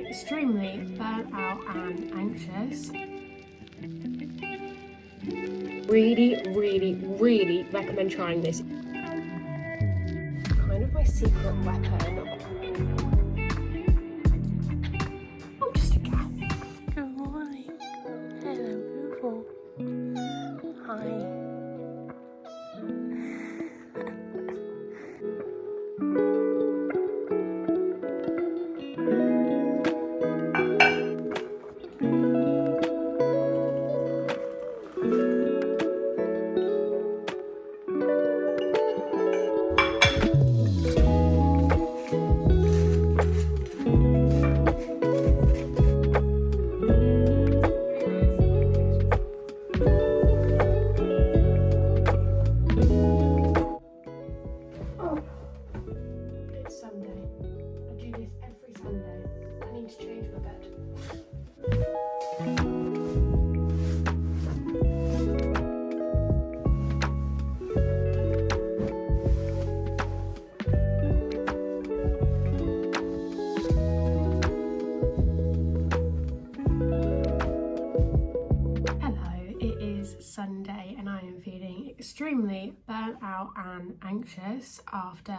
extremely burnt out and anxious. Really recommend trying this. Kind of my secret weapon. I'm just a cat. Good morning. Hello, beautiful. Hi. It's Sunday. I do this every Sunday. I need to change my bed. Sunday and I am feeling extremely burnt out and anxious after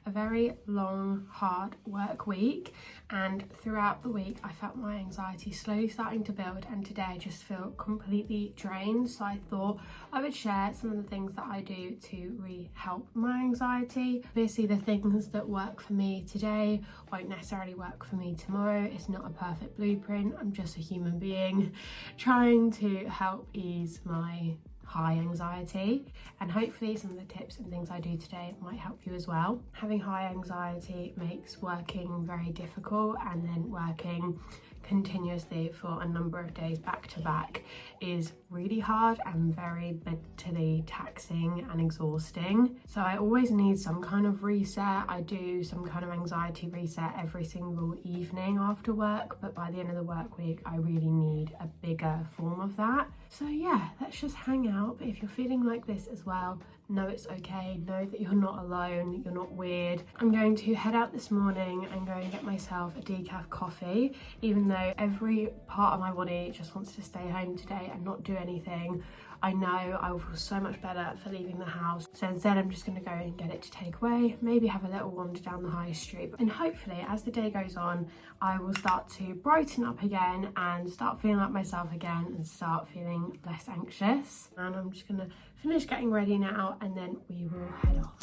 a very long hard work week, and throughout the week I felt my anxiety slowly starting to build, and today I just feel completely drained. So I thought I would share some of the things that I do to really help my anxiety. Obviously the things that work for me today won't necessarily work for me tomorrow. It's not a perfect blueprint. I'm just a human being trying to help ease my high anxiety, and hopefully some of the tips and things I do today might help you as well. Having high anxiety makes working very difficult, and then working continuously for a number of days back to back is really hard and very mentally taxing and exhausting. So I always need some kind of reset. I do some kind of anxiety reset every single evening after work, but by the end of the work week I really need a bigger form of that. So yeah, let's just hang out. But if you're feeling like this as well, know it's okay. Know that you're not alone, you're not weird. I'm going to head out this morning and go and get myself a decaf coffee, even though every part of my body just wants to stay home today and not do anything. I know I will feel so much better for leaving the house. So instead I'm just going to go and get it to take away, maybe have a little wander down the high street. And hopefully as the day goes on, I will start to brighten up again and start feeling like myself again and start feeling less anxious. And I'm just going to finish getting ready now and then we will head off.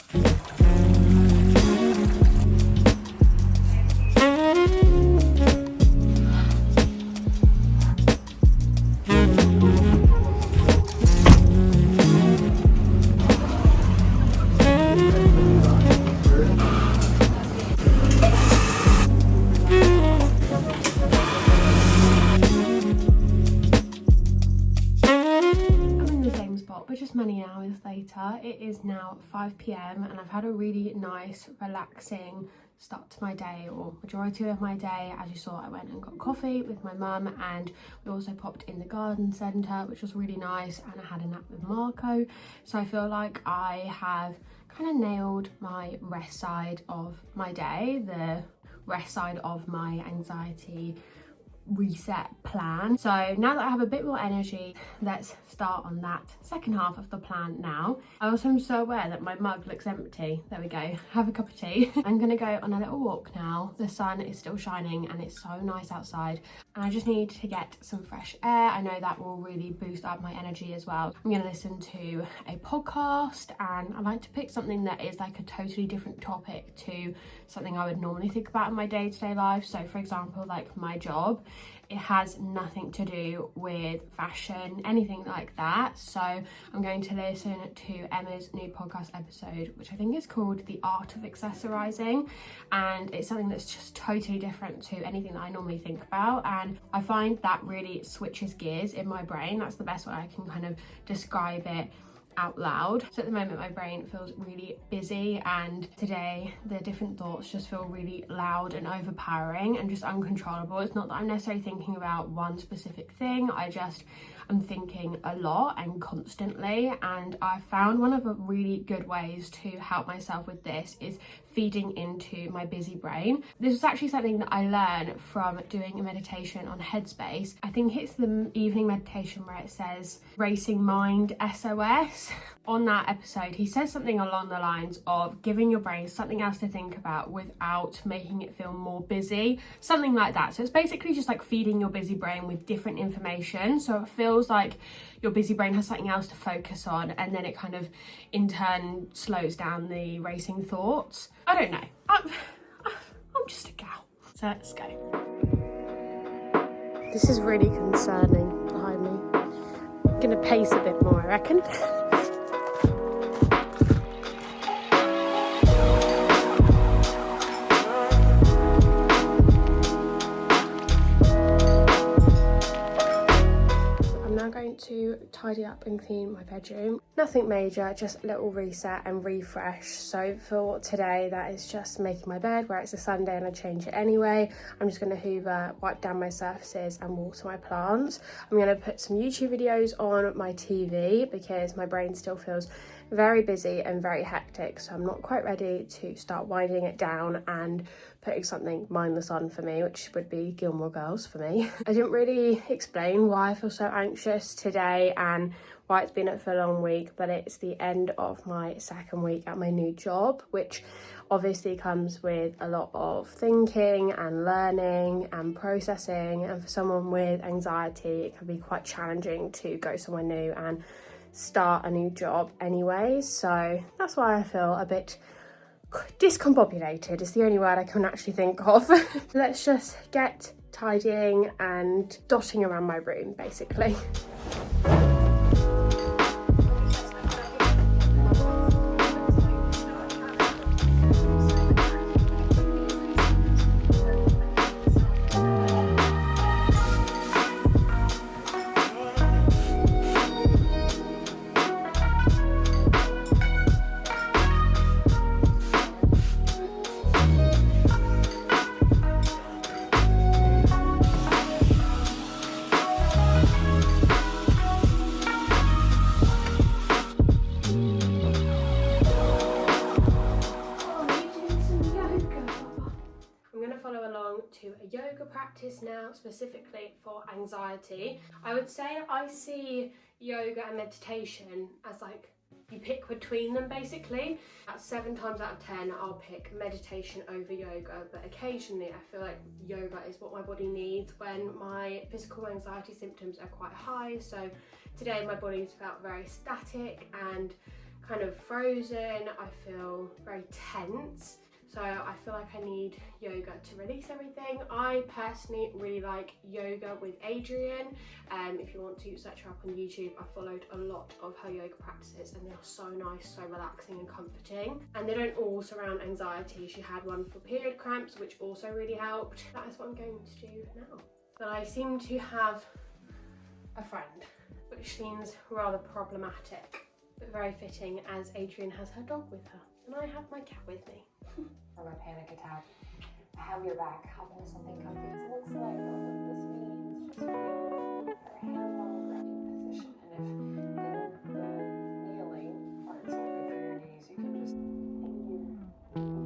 But just many hours later, it is now 5 p.m. and I've had a really nice relaxing start to my day, or majority of my day. As you saw, I went and got coffee with my mum, and we also popped in the garden centre, which was really nice, and I had a nap with Marco. So I feel like I have kind of nailed my rest side of my day, the rest side of my anxiety reset plan. So now that I have a bit more energy, let's start on that second half of the plan now. I also am so aware that my mug looks empty. There we go, have a cup of tea. I'm gonna go on a little walk now. The sun is still shining and it's so nice outside, and I just need to get some fresh air. I know that will really boost up my energy as well. I'm gonna listen to a podcast, and I like to pick something that is like a totally different topic to something I would normally think about in my day-to-day life. So for example, like my job, it has nothing to do with fashion, anything like that. So I'm going to listen to Emma's new podcast episode, which I think is called The Art of Accessorizing, and it's something that's just totally different to anything that I normally think about, and I find that really switches gears in my brain. That's the best way I can kind of describe it. out loud. So at the moment my brain feels really busy, and today the different thoughts just feel really loud and overpowering and just uncontrollable. It's not that I'm necessarily thinking about one specific thing, I'm thinking a lot and constantly, and I found one of the really good ways to help myself with this is feeding into my busy brain. This was actually something that I learned from doing a meditation on Headspace. I think it's the evening meditation where it says racing mind SOS. On that episode he says something along the lines of giving your brain something else to think about without making it feel more busy, something like that. So it's basically just like feeding your busy brain with different information, so it feels like your busy brain has something else to focus on, and then it kind of in turn slows down the racing thoughts. I don't know, I'm just a gal. So let's go. This is really concerning behind me. I'm gonna pace a bit more, I reckon. To tidy up and clean my bedroom. Nothing major, just a little reset and refresh. So for today, that is just making my bed where it's a Sunday and I change it anyway. I'm just going to hoover, wipe down my surfaces and water my plants. I'm going to put some YouTube videos on my TV because my brain still feels very busy and very hectic, so I'm not quite ready to start winding it down and putting something mindless on for me, which would be Gilmore Girls for me. I didn't really explain why I feel so anxious today and why it's been a full on week, but it's the end of my second week at my new job, which obviously comes with a lot of thinking and learning and processing, and for someone with anxiety it can be quite challenging to go somewhere new and start a new job anyway, so that's why I feel a bit discombobulated is the only word I can actually think of. Let's just get tidying and dotting around my room basically. To a yoga practice now, specifically for anxiety. I would say I see yoga and meditation as like you pick between them basically. At 7 times out of 10 I'll pick meditation over yoga, but occasionally I feel like yoga is what my body needs when my physical anxiety symptoms are quite high. So today my body's felt very static and kind of frozen. I feel very tense. So I feel like I need yoga to release everything. I personally really like yoga with Adriene. If you want to search her up on YouTube, I followed a lot of her yoga practices and they are so nice, so relaxing and comforting. And they don't all surround anxiety. She had one for period cramps, which also really helped. That is what I'm going to do now. But I seem to have a friend, which seems rather problematic, but very fitting as Adriene has her dog with her. And I have my cat with me. From a panic attack, I have your back. Hop into something comfy. It looks like what this means. Just feel your hands on the grounding position, and if the kneeling part's only for your knees, you can just and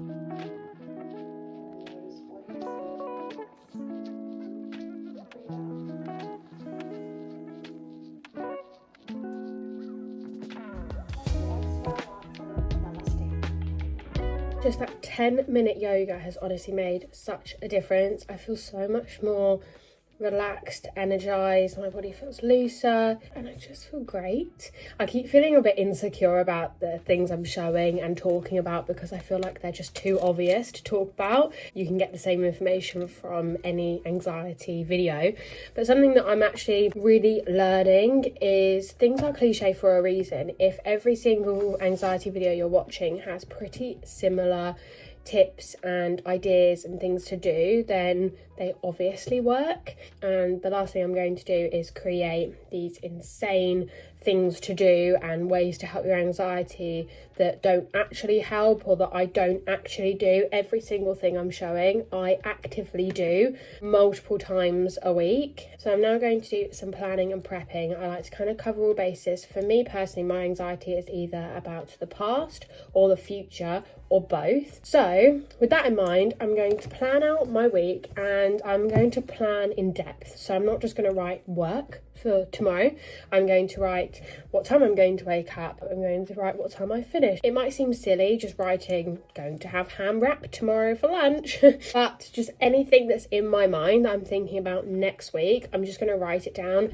notice what you see. Just that 10-minute yoga has honestly made such a difference. I feel so much more relaxed, energized, my body feels looser, and I just feel great. I keep feeling a bit insecure about the things I'm showing and talking about because I feel like they're just too obvious to talk about. You can get the same information from any anxiety video, but something that I'm actually really learning is things are cliche for a reason. If every single anxiety video you're watching has pretty similar tips and ideas and things to do, then they obviously work. And the last thing I'm going to do is create these insane things to do and ways to help your anxiety that don't actually help, or that I don't actually do. Every single thing I'm showing, I actively do multiple times a week. So I'm now going to do some planning and prepping. I like to kind of cover all bases. For me personally, my anxiety is either about the past or the future, or both. So with that in mind, I'm going to plan out my week, and I'm going to plan in depth. So I'm not just going to write work for tomorrow. I'm going to write what time I'm going to wake up. I'm going to write what time I finish. It might seem silly just writing going to have ham wrap tomorrow for lunch, but just anything that's in my mind that I'm thinking about next week, I'm just going to write it down.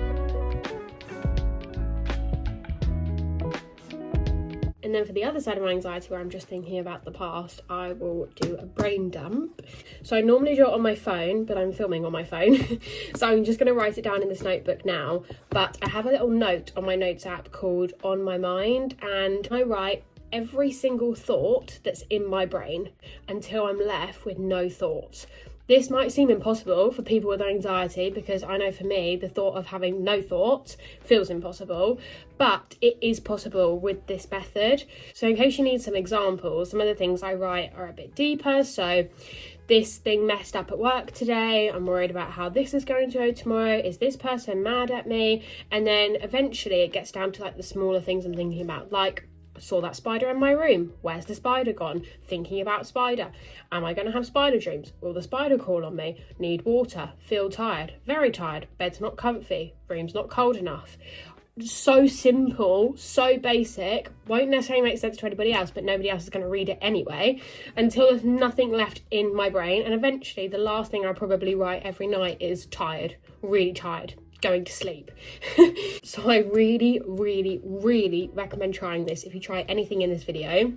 And then for the other side of my anxiety, where I'm just thinking about the past, I will do a brain dump. So I normally do it on my phone, but I'm filming on my phone. So I'm just going to write it down in this notebook now. But I have a little note on my notes app called On My Mind, and I write every single thought that's in my brain until I'm left with no thoughts. This might seem impossible for people with anxiety, because I know for me, the thought of having no thoughts feels impossible, but it is possible with this method. So in case you need some examples, some of the things I write are a bit deeper. So this thing messed up at work today. I'm worried about how this is going to go tomorrow. Is this person mad at me? And then eventually it gets down to like the smaller things I'm thinking about, like saw that spider in my room. Where's the spider gone? Thinking about spider. Am I going to have spider dreams? Will the spider crawl on me? Need water. Feel tired. Very tired. Bed's not comfy. Room's not cold enough. So simple, so basic, won't necessarily make sense to anybody else, but nobody else is going to read it anyway, until there's nothing left in my brain. And eventually the last thing I probably write every night is tired, really tired, going to sleep. So I really recommend trying this if you try anything in this video.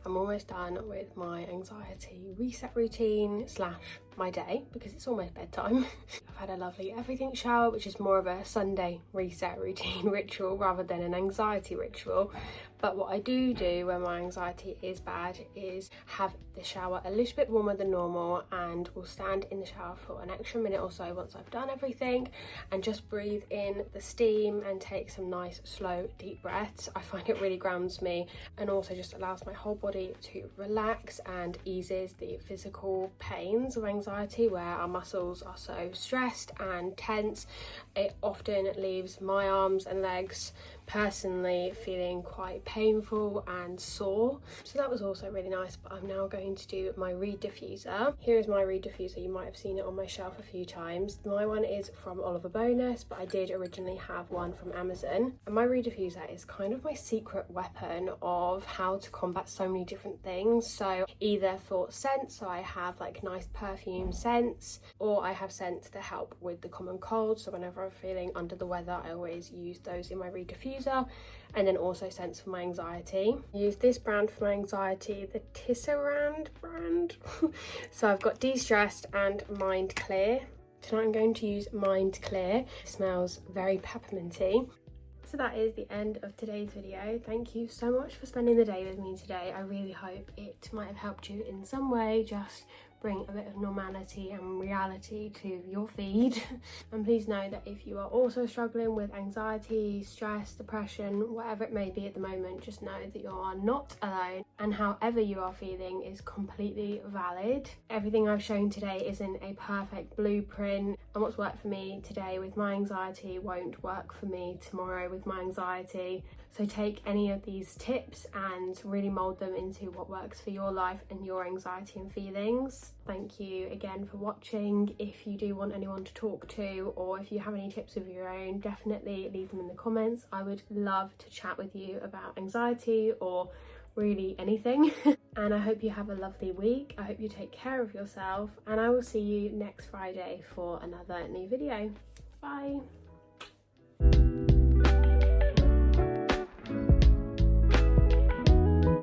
I'm almost done with my anxiety reset routine slash my day, because it's almost bedtime. I've had a lovely everything shower, which is more of a Sunday reset routine ritual rather than an anxiety ritual. But what I do when my anxiety is bad is have the shower a little bit warmer than normal, and will stand in the shower for an extra minute or so once I've done everything, and just breathe in the steam and take some nice slow deep breaths. I find it really grounds me, and also just allows my whole body to relax and eases the physical pains of anxiety, where our muscles are so stressed and tense. It often leaves my arms and legs personally feeling quite painful and sore. So that was also really nice. But I'm now going to do my Reed diffuser. Here is my Reed diffuser. You might have seen it on my shelf a few times. My one is from Oliver Bonus, but I did originally have one from Amazon. And my Reed diffuser is kind of my secret weapon of how to combat so many different things. So either for scents, so I have like nice perfume scents, or I have scents that help with the common cold. So whenever I'm feeling under the weather, I always use those in my Reed diffuser. And then also scents for my anxiety. I use this brand for my anxiety, the Tisserand brand. So I've got De-Stressed and Mind Clear. Tonight I'm going to use Mind Clear. It smells very pepperminty. So that is the end of today's video. Thank you so much for spending the day with me today. I really hope it might have helped you in some way, just bring a bit of normality and reality to your feed. And please know that if you are also struggling with anxiety, stress, depression, whatever it may be at the moment, just know that you are not alone, and however you are feeling is completely valid. Everything I've shown today isn't a perfect blueprint, and what's worked for me today with my anxiety won't work for me tomorrow with my anxiety. So take any of these tips and really mold them into what works for your life and your anxiety and feelings. Thank you again for watching. If you do want anyone to talk to, or if you have any tips of your own, definitely leave them in the comments. I would love to chat with you about anxiety or really anything. And I hope you have a lovely week. I hope you take care of yourself, and I will see you next Friday for another new video. Bye.